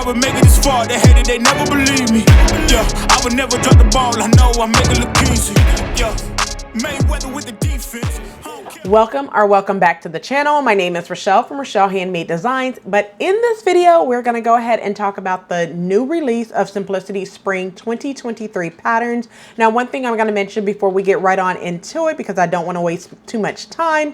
I would make it this far. They hated, they never believe me. Yeah, I would never drop the ball. I know I make it look easy. Yeah, Mayweather with the defense. Welcome back to the channel. My name is Rochelle from Rochelle.Handmade.Designs, but in this video, we're going to go ahead and talk about the new release of Simplicity Spring 2023 patterns. Now, one thing I'm going to mention before we get right on into it, because I don't want to waste too much time.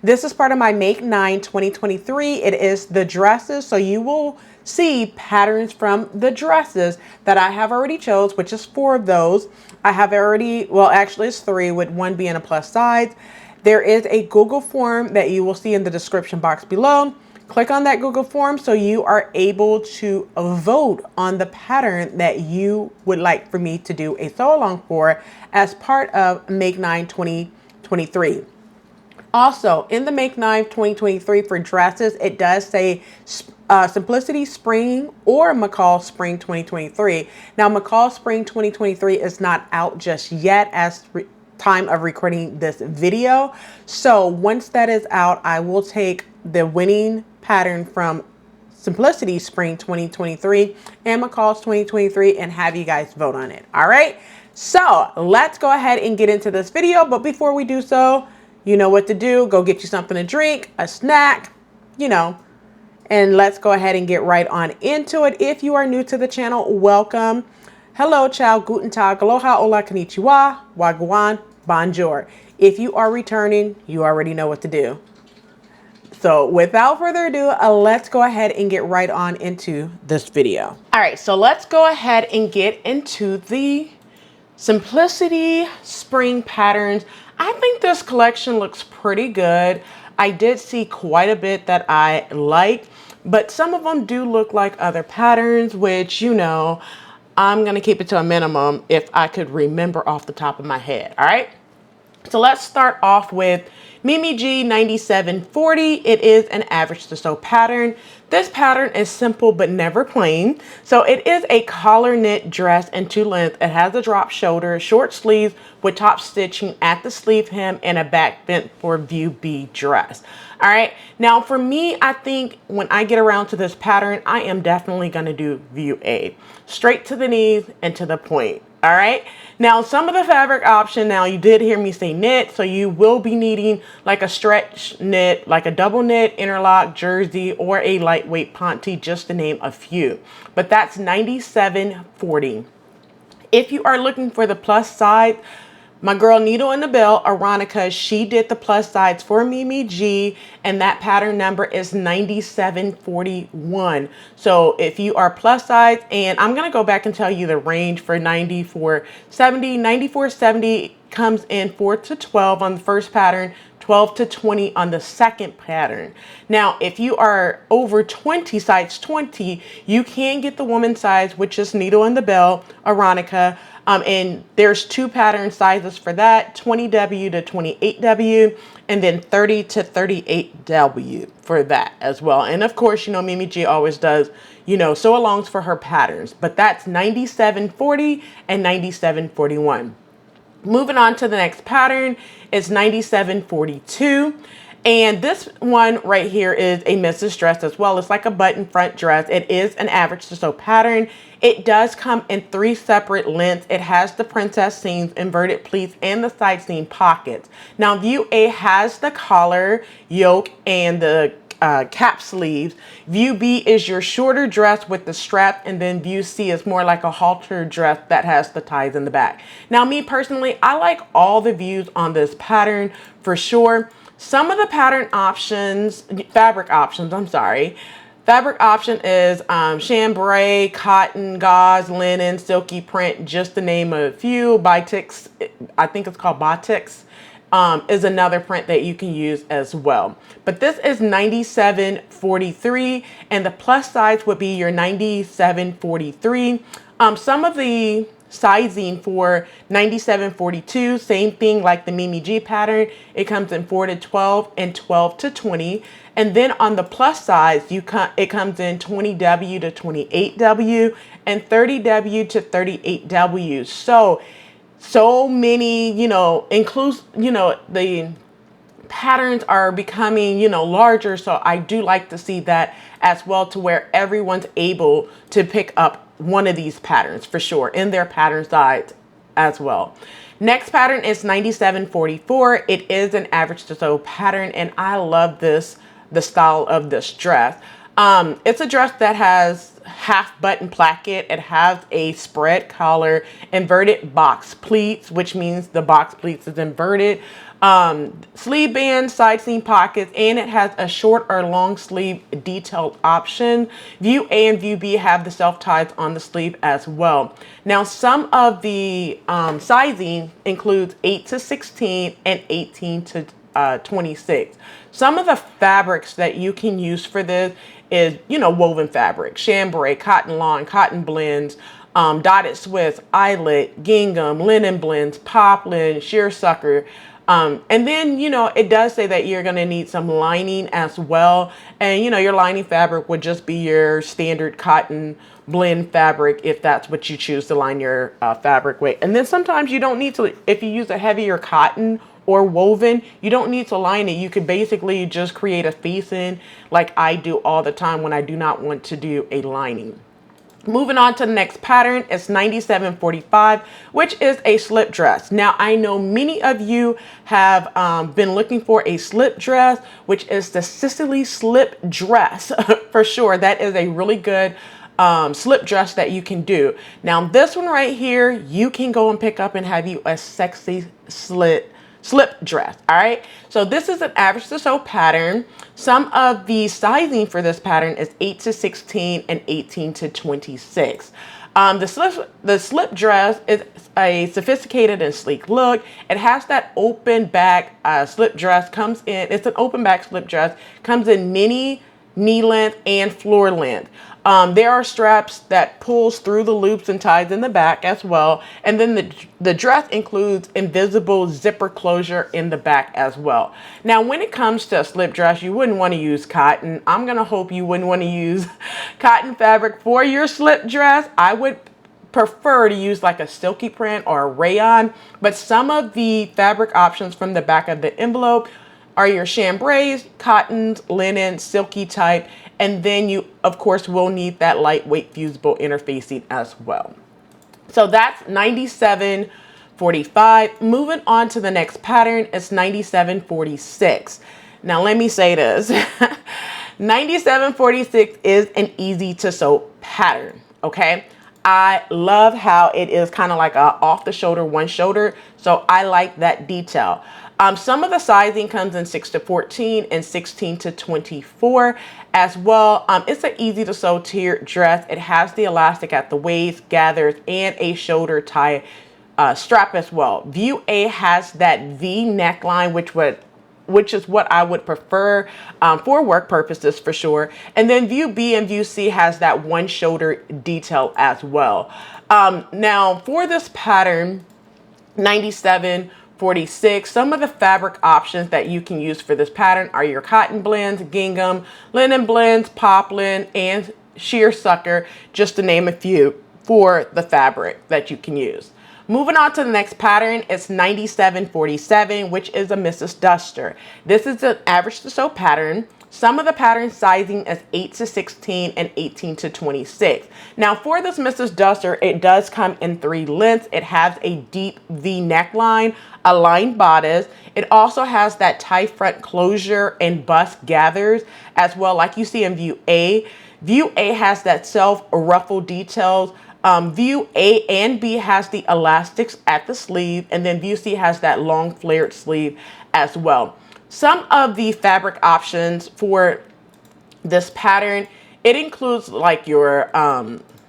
This is part of my Make 9 2023. It is the dresses, so you will see patterns from the dresses that I have already chose, which is 4 of those. I have already, well, actually it's 3, with 1 being a plus size. There is a Google form that you will see in the description box below. Click on that Google form so you are able to vote on the pattern that you would like for me to do a sew along for as part of Make 9 2023. Also, in the Make 9 2023 for dresses, it does say Simplicity Spring or mccalls Spring 2023. Now, mccalls Spring 2023 is not out just yet as time of recording this video. So once that is out, I will take the winning pattern from Simplicity Spring 2023 and mccalls 2023 and have you guys vote on it. All right. So let's go ahead and get into this video. But before we do so, you know what to do. Go get you something to drink, a snack, and let's go ahead and get right on into it. If you are new to the channel, welcome. Hello, ciao, guten tag, aloha, hola, konnichiwa, wagwan, bonjour. If you are returning, you already know what to do. So without further ado, let's go ahead and get right on into this video. All right, so let's go ahead and get into the Simplicity Spring patterns. I think this collection looks pretty good. I did see quite a bit that I liked, but some of them do look like other patterns, which, I'm going to keep it to a minimum if I could remember off the top of my head. All right. So let's start off with Mimi G 9740. It is an average to sew pattern. This pattern is simple but never plain. So it is a collar knit dress in 2 lengths. It has a drop shoulder, short sleeves with top stitching at the sleeve hem and a back bent for view B dress. All right. Now for me, I think when I get around to this pattern, I am definitely going to do view A, straight to the knees and to the point. All right. Now, some of the fabric option, now you did hear me say knit, so you will be needing like a stretch knit, like a double knit, interlock, jersey, or a lightweight ponte, just to name a few. But that's 9740. If you are looking for the plus size, my girl Needle in the Bell, Aronica, she did the plus size for Mimi G, and that pattern number is 9741. So if you are plus size, and I'm going to go back and tell you the range for 9470. 9470 comes in 4 to 12 on the first pattern, 12 to 20 on the second pattern. Now, if you are over 20, size 20, you can get the woman size, which is Needle in the Bell, Aronica. And there's 2 pattern sizes for that, 20W to 28W, and then 30 to 38W for that as well. And of course, Mimi G always does, sew alongs for her patterns, but that's 9740 and 9741. Moving on to the next pattern is 9742. And this one right here is a missus dress as well. It's like a button front dress. It is an average to sew pattern. It does come in 3 separate lengths. It has the princess seams, inverted pleats, and the side seam pockets. Now, view A has the collar, yoke, and the cap sleeves. View B is your shorter dress with the strap, and then view C is more like a halter dress that has the ties in the back. Now, me personally, I like all the views on this pattern for sure. Some of the fabric options, fabric option is chambray, cotton, gauze, linen, silky print, just to name a few. Batix, I think it's called Batix, is another print that you can use as well. But this is 9743, and the plus size would be your 9743. Some of the sizing for 9742, same thing like the Mimi G pattern. It comes in 4 to 12 and 12 to 20. And then on the plus size, it comes in 20W to 28W and 30W to 38W. So many, the patterns are becoming, you know, larger. So I do like to see that as well, to where everyone's able to pick up one of these patterns for sure in their pattern size as well. Next pattern is 9744. It is an average to sew pattern, and I love this, the style of this dress. It's a dress that has half button placket. It has a spread collar, inverted box pleats, which means the box pleats is inverted. Sleeve band, side seam pockets, and it has a short or long sleeve detailed option. View A and View B have the self ties on the sleeve as well. Now, some of the sizing includes 8 to 16 and 18 to 26. Some of the fabrics that you can use for this is, you know, woven fabric, chambray, cotton lawn, cotton blends, dotted Swiss, eyelet, gingham, linen blends, poplin, shearsucker. And then, you know, it does say that you're going to need some lining as well. And, you know, your lining fabric would just be your standard cotton blend fabric if that's what you choose to line your fabric with. And then sometimes you don't need to, if you use a heavier cotton or woven, you don't need to line it. You could basically just create a facing like I do all the time when I do not want to do a lining. Moving on to the next pattern, it's 9745, which is a slip dress. Now, I know many of you have been looking for a slip dress, which is the Sicily slip dress for sure. That is a really good slip dress that you can do. Now, this one right here, you can go and pick up and have you a sexy slip dress. All right, so this is an average to sew pattern. Some of the sizing for this pattern is 8 to 16 and 18 to 26. The slip dress is a sophisticated and sleek look. It has that open back slip dress, comes in, it's an open back slip dress, comes in mini, knee length, and floor length. There are straps that pulls through the loops and ties in the back as well. And then the dress includes invisible zipper closure in the back as well. Now, when it comes to a slip dress, you wouldn't want to use cotton. I'm going to hope you wouldn't want to use cotton fabric for your slip dress. I would prefer to use like a silky print or a rayon, but some of the fabric options from the back of the envelope are your chambrays, cottons, linen, silky type, and then you, of course, will need that lightweight fusible interfacing as well. So that's 9745. Moving on to the next pattern, it's 9746. Now, let me say this. 9746 is an easy to sew pattern, okay? I love how it is kind of like a off the shoulder, one shoulder. So I like that detail. Some of the sizing comes in 6 to 14 and 16 to 24 as well. It's an easy to sew tiered dress. It has the elastic at the waist, gathers, and a shoulder tie strap as well. View A has that V neckline, which is what I would prefer for work purposes for sure. And then View B and View C has that one shoulder detail as well. Now for this pattern, 9746, some of the fabric options that you can use for this pattern are your cotton blends, gingham, linen blends, poplin, and shearsucker, just to name a few for the fabric that you can use. Moving on to the next pattern, it's 9747, which is a Mrs. Duster. This is an average to sew pattern. Some of the pattern sizing is 8 to 16 and 18 to 26. Now for this Mrs. Duster, it does come in 3 lengths. It has a deep V neckline, a lined bodice. It also has that tie front closure and bust gathers as well, like you see in View A. View A has that self ruffle details. View A and B has the elastics at the sleeve, and then View C has that long flared sleeve as well. Some of the fabric options for this pattern, it includes like your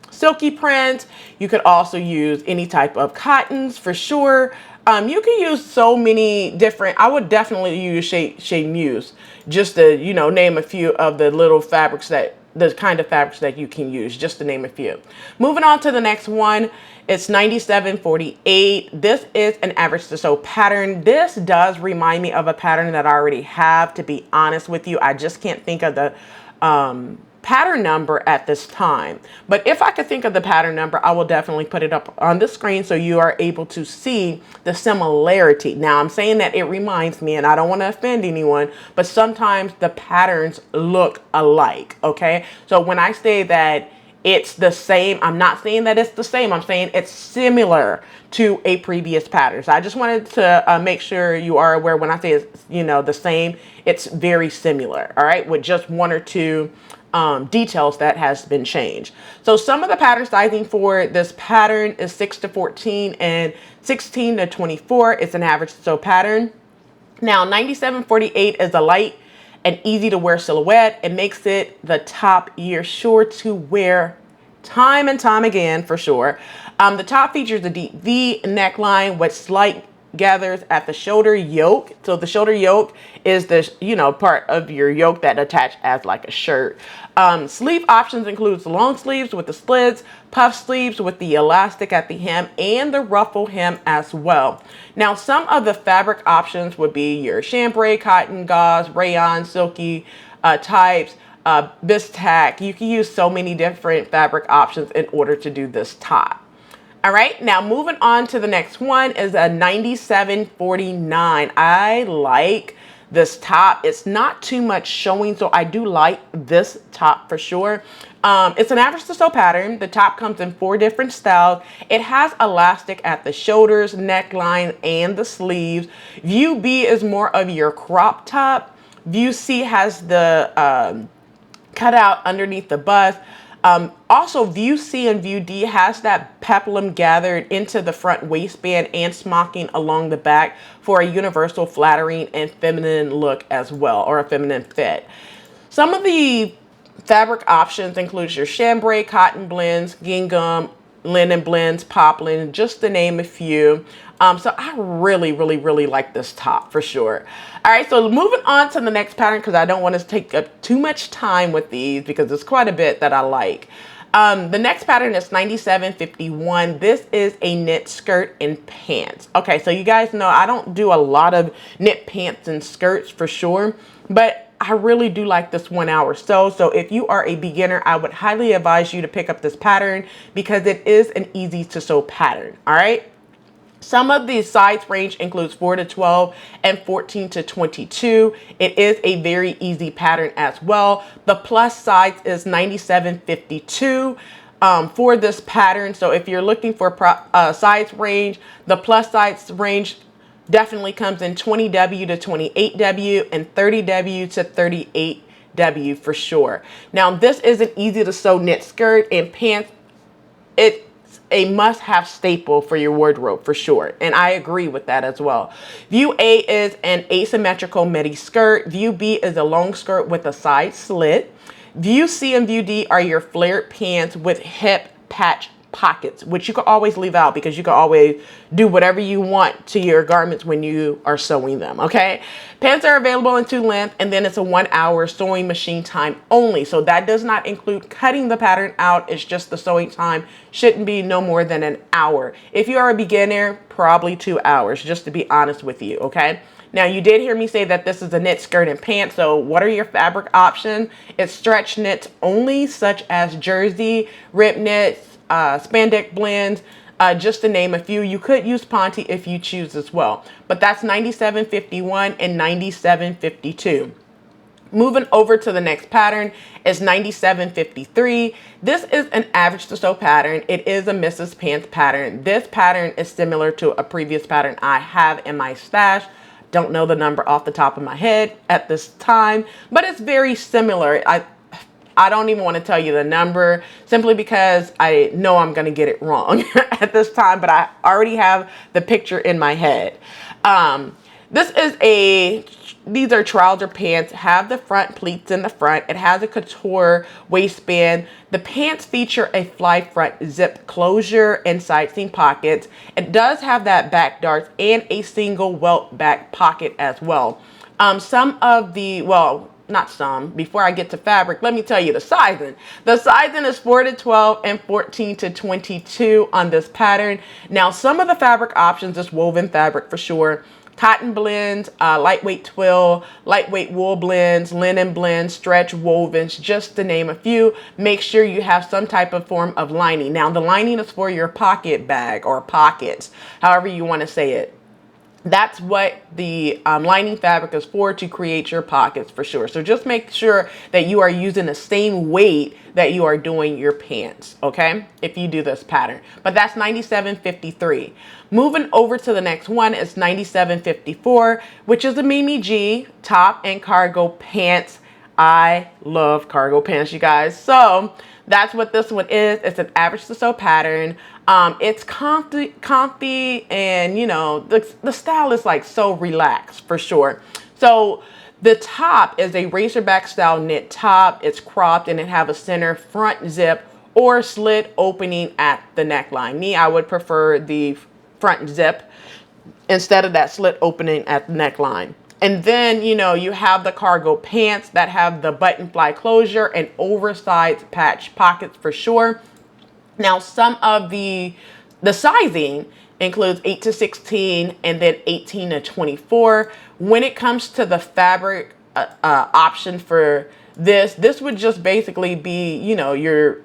silky print. You could also use any type of cottons for sure. You can use so many different, I would definitely use Shea Muse, just to, you know, name a few of the little fabrics that, the kind of fabrics that you can use, just to name a few. Moving on to the next one, it's 9748. This is an average to sew pattern. This does remind me of a pattern that I already have, to be honest with you. I just can't think of the pattern number at this time. But if I could think of the pattern number, I will definitely put it up on the screen so you are able to see the similarity. Now, I'm saying that it reminds me, and I don't want to offend anyone, but sometimes the patterns look alike, okay? So when I say that it's the same, I'm not saying that it's the same. I'm saying it's similar to a previous pattern. So I just wanted to make sure you are aware when I say it's, you know, the same, it's very similar, all right, with just one or two details that has been changed. So some of the pattern sizing for this pattern is 6-14 and 16-24. It's an average to sew pattern. Now 9748 is a light and easy to wear silhouette. It makes it the top you're sure to wear time and time again for sure. The top features a deep V neckline with slight gathers at the shoulder yoke. So the shoulder yoke is the, you know, part of your yoke that attach as like a shirt. Sleeve options includes long sleeves with the slits, puff sleeves with the elastic at the hem, and the ruffle hem as well. Now, some of the fabric options would be your chambray, cotton, gauze, rayon, silky types, bistack. You can use so many different fabric options in order to do this top. All right, now moving on to the next one is a 9749. I like this top. It's not too much showing, so I do like this top for sure. It's an average to sew pattern. The top comes in 4 different styles. It has elastic at the shoulders, neckline, and the sleeves. View B is more of your crop top. View C has the cutout underneath the bust. Also, View C and View D has that peplum gathered into the front waistband and smocking along the back for a universal flattering and feminine look as well, or a feminine fit. Some of the fabric options include your chambray, cotton blends, gingham, linen blends, poplin, just to name a few. So I really like this top for sure. All right, so moving on to the next pattern, because I don't want to take up too much time with these because there's quite a bit that I like. The next pattern is 9751. This is a knit skirt and pants. Okay, so you guys know I don't do a lot of knit pants and skirts for sure, but I really do like this 1 hour sew. So if you are a beginner, I would highly advise you to pick up this pattern because it is an easy to sew pattern. All right. Some of the size range includes 4-12 and 14-22. It is a very easy pattern as well. The plus size is 9752 for this pattern. So if you're looking for size range, the plus size range definitely comes in 20W to 28W and 30W to 38W for sure. Now this is an easy to sew knit skirt and pants. It's a must-have staple for your wardrobe for sure, and I agree with that as well. View A is an asymmetrical midi skirt. View B is a long skirt with a side slit. View C and View D are your flared pants with hip patch pockets, which you can always leave out because you can always do whatever you want to your garments when you are sewing them, okay? Pants are available in 2 lengths, and then it's a 1 hour sewing machine time only. So that does not include cutting the pattern out. It's just the sewing time shouldn't be no more than an hour. If you are a beginner, probably 2 hours, just to be honest with you, okay? Now, you did hear me say that this is a knit skirt and pants. So what are your fabric options? It's stretch knits only, such as jersey, rib knits, spandex blends, just to name a few. You could use Ponte if you choose as well, but that's 9751 and 9752. Moving over to the next pattern is 9753. This is an average to sew pattern. It is a Mrs. Pants pattern. This pattern is similar to a previous pattern I have in my stash. Don't know the number off the top of my head at this time, but it's very similar. I don't even want to tell you the number simply because I know I'm going to get it wrong at this time, but I already have the picture in my head. These are trouser pants, have the front pleats in the front. It has a couture waistband. The pants feature a fly front zip closure and side seam pockets. It does have that back darts and a single welt back pocket as well. Before I get to fabric, let me tell you the sizing. The sizing is 4-12 and 14-22 on this pattern. Now, some of the fabric options is woven fabric for sure. cotton blends, lightweight twill, lightweight wool blends, linen blends, stretch wovens, just to name a few. Make sure you have some type of form of lining. Now the lining is for your pocket bag or pockets, however you want to say it. That's what the lining fabric is for, to create your pockets for sure. So just make sure that you are using the same weight that you are doing your pants, okay, if you do this pattern. But that's 97.53. Moving over to the next one is 97.54, which is a Mimi G top and cargo pants. I love cargo pants, you guys. So that's what this one is. It's an average to sew pattern. It's comfy, and you know, the style is like so relaxed for sure. So the top is a racerback style knit top. It's cropped and it have a center front zip or slit opening at the neckline. Me, I would prefer the front zip instead of that slit opening at the neckline. And then, you know, you have the cargo pants that have the button fly closure and oversized patch pockets for sure. Now, some of the sizing includes 8 to 16 and then 18 to 24. When it comes to the fabric option for this would just basically be, you know, your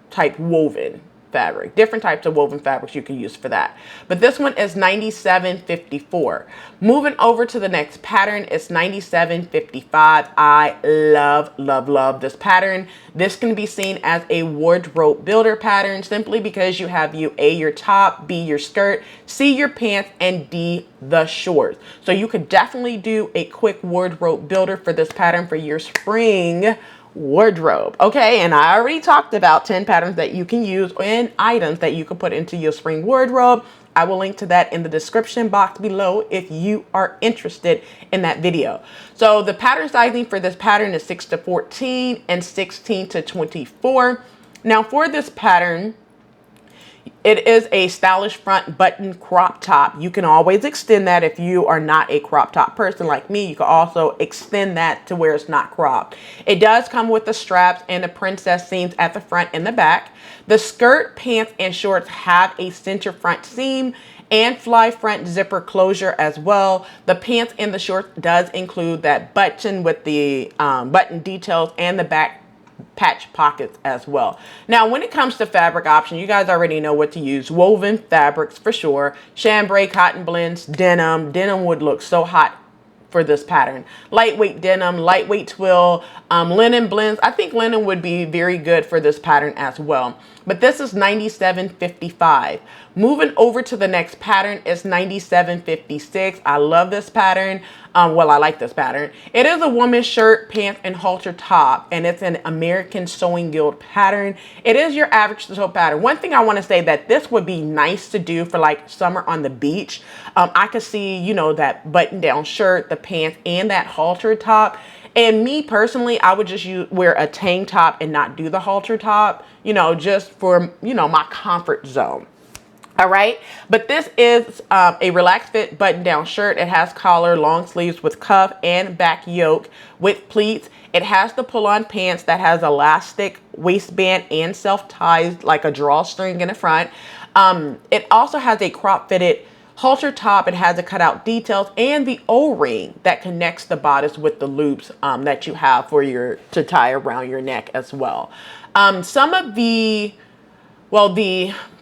type woven fabric. Different types of woven fabrics you can use for that. But this one is 97.54. Moving over to the next pattern, it's 97.55. I love this pattern. This can be seen as a wardrobe builder pattern simply because you have A, your top, B, your skirt, C, your pants, and D, the shorts. So you could definitely do a quick wardrobe builder for this pattern for your spring wardrobe. Okay, and I already talked about 10 patterns that you can use and items that you can put into your spring wardrobe. I will link to that in the description box below if you are interested in that video. So the pattern sizing for this pattern is 6 to 14 and 16 to 24. Now for this pattern, it is a stylish front button crop top. You can always extend that if you are not a crop top person like me. You can also extend that to where it's not cropped. It does come with the straps and the princess seams at the front and the back. The skirt, pants, and shorts have a center front seam and fly front zipper closure as well. The pants and the shorts does include that button with the button details and the back patch pockets as well. Now, when it comes to fabric option, you guys already know what to use. Woven fabrics for sure. Chambray, cotton blends, denim. Denim would look so hot for this pattern. Lightweight denim, lightweight twill, linen blends. I think linen would be very good for this pattern as well. But this is 97.55. Moving over to the next pattern is 97.56. I love this pattern. Well, I like this pattern. It is a woman's shirt, pants, and halter top, and it's an American Sewing Guild pattern. It is your average to sew pattern. One thing I want to say that this would be nice to do for like summer on the beach. I could see, you know, that button down shirt, the pants, and that halter top. And me personally, I would just wear a tank top and not do the halter top, you know, just for, you know, my comfort zone. All right, but this is a relaxed fit button down shirt. It has collar, long sleeves with cuff and back yoke with pleats. It has the pull on pants that has elastic waistband and self ties like a drawstring in the front. It also has a crop fitted halter top. It has the cutout details and the O-ring that connects the bodice with the loops that you have for to tie around your neck as well. Some of the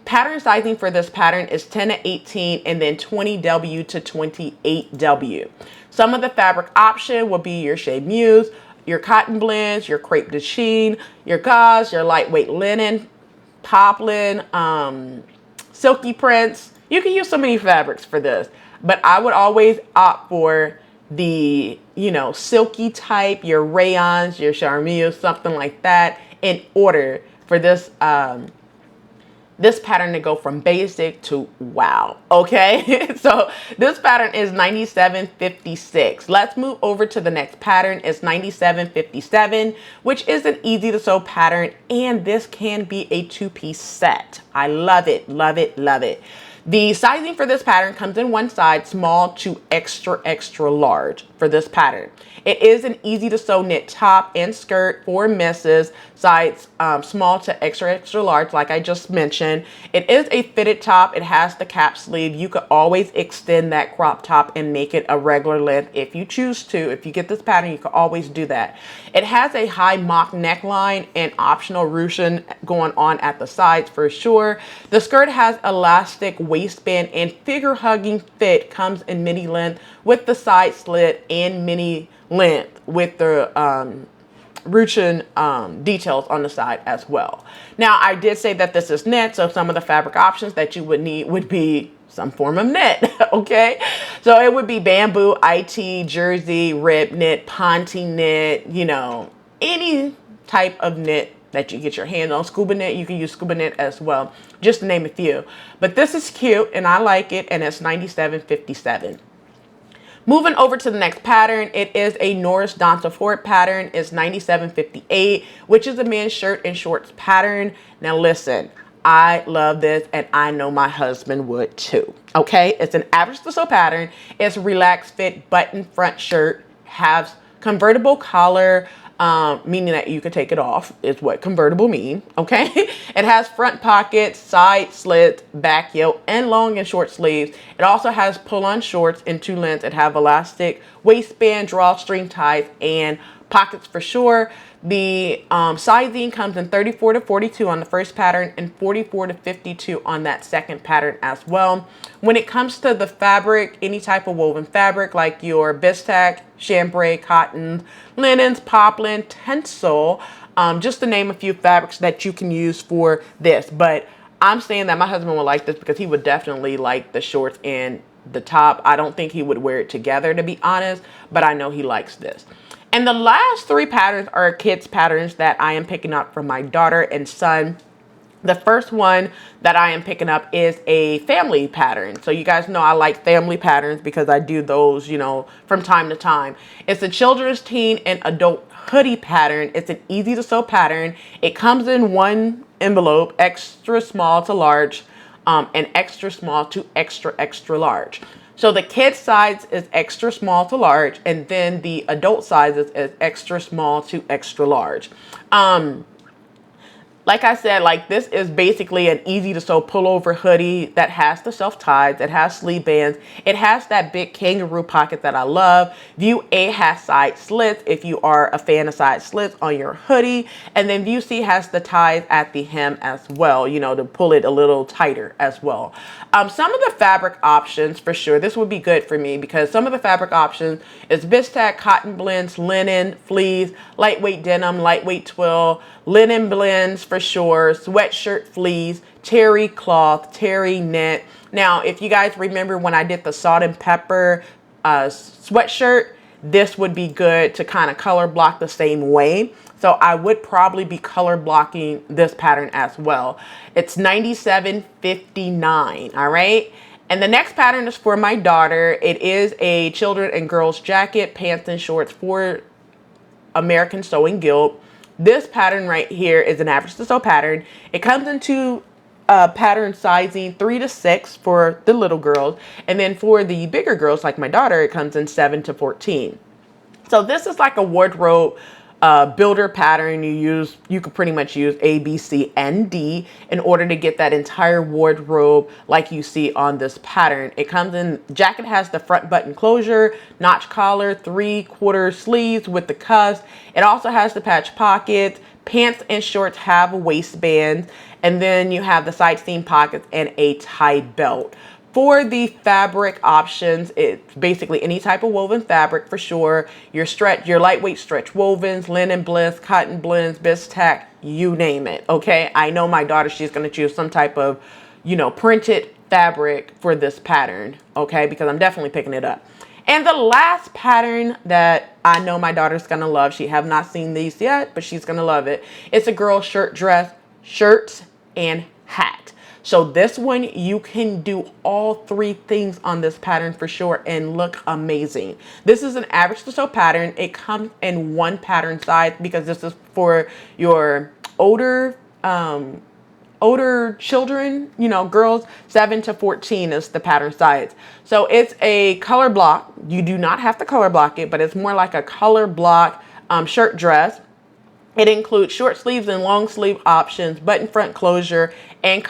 pattern sizing for this pattern is 10 to 18 and then 20W to 28W. Some of the fabric option will be your Shea Muse, your cotton blends, your crepe de chine, your gauze, your lightweight linen, poplin, silky prints. You can use so many fabrics for this, but I would always opt for the, you know, silky type, your rayons, your charmeuse, something like that, in order for this this pattern to go from basic to wow. Okay, so this pattern is 97.56. Let's move over to the next pattern. It's 97.57, which is an easy to sew pattern, and this can be a two-piece set. I love it, love it, love it. The sizing for this pattern comes in one size, small to extra, extra large for this pattern. It is an easy to sew knit top and skirt for misses. size small to extra large, like I just mentioned. It is a fitted top. It has the cap sleeve. You could always extend that crop top and make it a regular length if you choose to. If you get this pattern, you can always do that. It has a high mock neckline and optional ruching going on at the sides for sure. The skirt has elastic waistband and figure hugging fit, comes in mini length with the side slit and mini length with the ruching details on the side as well. Now, I did say that this is knit, so some of the fabric options that you would need would be some form of knit, okay? So it would be bamboo, IT, jersey, rib knit, ponte knit, you know, any type of knit that you get your hand on. Scuba knit, you can use scuba knit as well, just to name a few. But this is cute and I like it, and it's $97.57. Moving over to the next pattern, it is a Norris Dancer pattern. It's $97.58, which is a men's shirt and shorts pattern. Now listen, I love this and I know my husband would too. Okay, it's an average to sew pattern. It's relaxed fit button front shirt, has convertible collar, meaning that you can take it off is what convertible mean. Okay, it has front pockets, side slits, back yoke, and long and short sleeves. It also has pull-on shorts in 2 lengths. It have elastic waistband, drawstring ties, and pockets for sure. The sizing comes in 34 to 42 on the first pattern and 44 to 52 on that second pattern as well. When it comes to the fabric, any type of woven fabric like your Bistac, chambray, cottons, linens, poplin, tencel, just to name a few fabrics that you can use for this. But I'm saying that my husband would like this because he would definitely like the shorts and the top. I don't think he would wear it together, to be honest, but I know he likes this. And the last 3 patterns are kids patterns that I am picking up from my daughter and son. The first one that I am picking up is a family pattern. So you guys know I like family patterns because I do those, you know, from time to time. It's a children's, teen, and adult hoodie pattern. It's an easy to sew pattern. It comes in 1 envelope, extra small to large, and extra small to extra large. So the kid size is extra small to large, and then the adult sizes is extra small to extra large. Like I said, like this is basically an easy to sew pullover hoodie that has the self ties, it has sleeve bands, it has that big kangaroo pocket that I love. View A has side slits if you are a fan of side slits on your hoodie, and then View C has the ties at the hem as well, you know, to pull it a little tighter as well. Some of the fabric options for sure, this would be good for me because some of the fabric options is Bistac, cotton blends, linen, fleece, lightweight denim, lightweight twill, linen blends for sure, sweatshirt fleece, terry cloth, terry knit. Now, if you guys remember when I did the salt and pepper sweatshirt, this would be good to kind of color block the same way. So I would probably be color blocking this pattern as well. It's $97.59, all right? And the next pattern is for my daughter. It is a children and girls jacket, pants and shorts for American Sewing Guild. This pattern right here is an average to sew pattern. It comes into pattern sizing 3 to 6 for the little girls. And then for the bigger girls, like my daughter, it comes in 7 to 14. So this is like a wardrobe builder pattern. You could pretty much use A, B, C, and D in order to get that entire wardrobe like you see on this pattern. It comes in, jacket has the front button closure, notch collar, 3/4 sleeves with the cuffs. It also has the patch pockets. Pants and shorts have a waistband, and then you have the side seam pockets and a tie belt. For the fabric options, it's basically any type of woven fabric for sure. Your lightweight stretch wovens, linen blends, cotton blends, Bistac, you name it. Okay, I know my daughter, she's going to choose some type of, you know, printed fabric for this pattern. Okay, because I'm definitely picking it up. And the last pattern that I know my daughter's going to love, she have not seen these yet, but she's going to love it. It's a girl shirt dress, shirts, and hat. So this one, you can do all 3 things on this pattern for sure and look amazing. This is an average to sew pattern. It comes in 1 pattern size because this is for your older children, you know, girls. 7 to 14 is the pattern size. So it's a color block. You do not have to color block it, but it's more like a color block shirt dress It includes short sleeves and long sleeve options, button front closure, and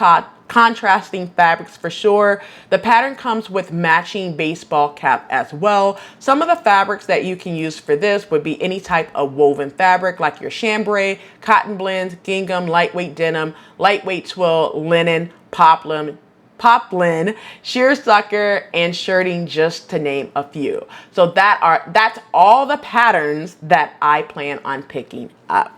contrasting fabrics for sure. The pattern comes with matching baseball cap as well. Some of the fabrics that you can use for this would be any type of woven fabric like your chambray, cotton blends, gingham, lightweight denim, lightweight twill, linen, poplin, shearsucker, and shirting, just to name a few. So that's all the patterns that I plan on picking up.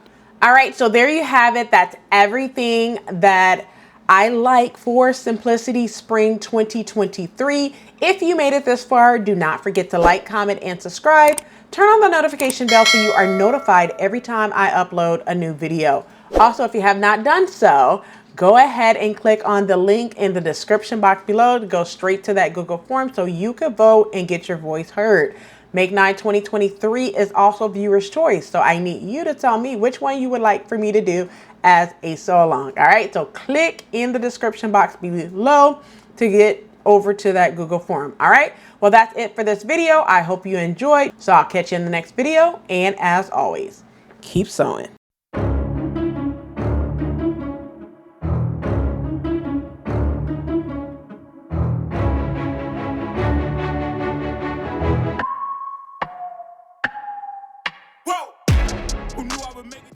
All right, so there you have it. That's everything that I like for Simplicity Spring 2023. If you made it this far, do not forget to like, comment, and subscribe. Turn on the notification bell so you are notified every time I upload a new video. Also, if you have not done so, go ahead and click on the link in the description box below to go straight to that Google form so you can vote and get your voice heard. Make Night 2023 is also viewer's choice, so I need you to tell me which one you would like for me to do as a sew along. All right, so click in the description box below to get over to that Google form. All right, well, that's it for this video. I hope you enjoyed, so I'll catch you in the next video, and as always, keep sewing. Whoa! Who knew I would make it?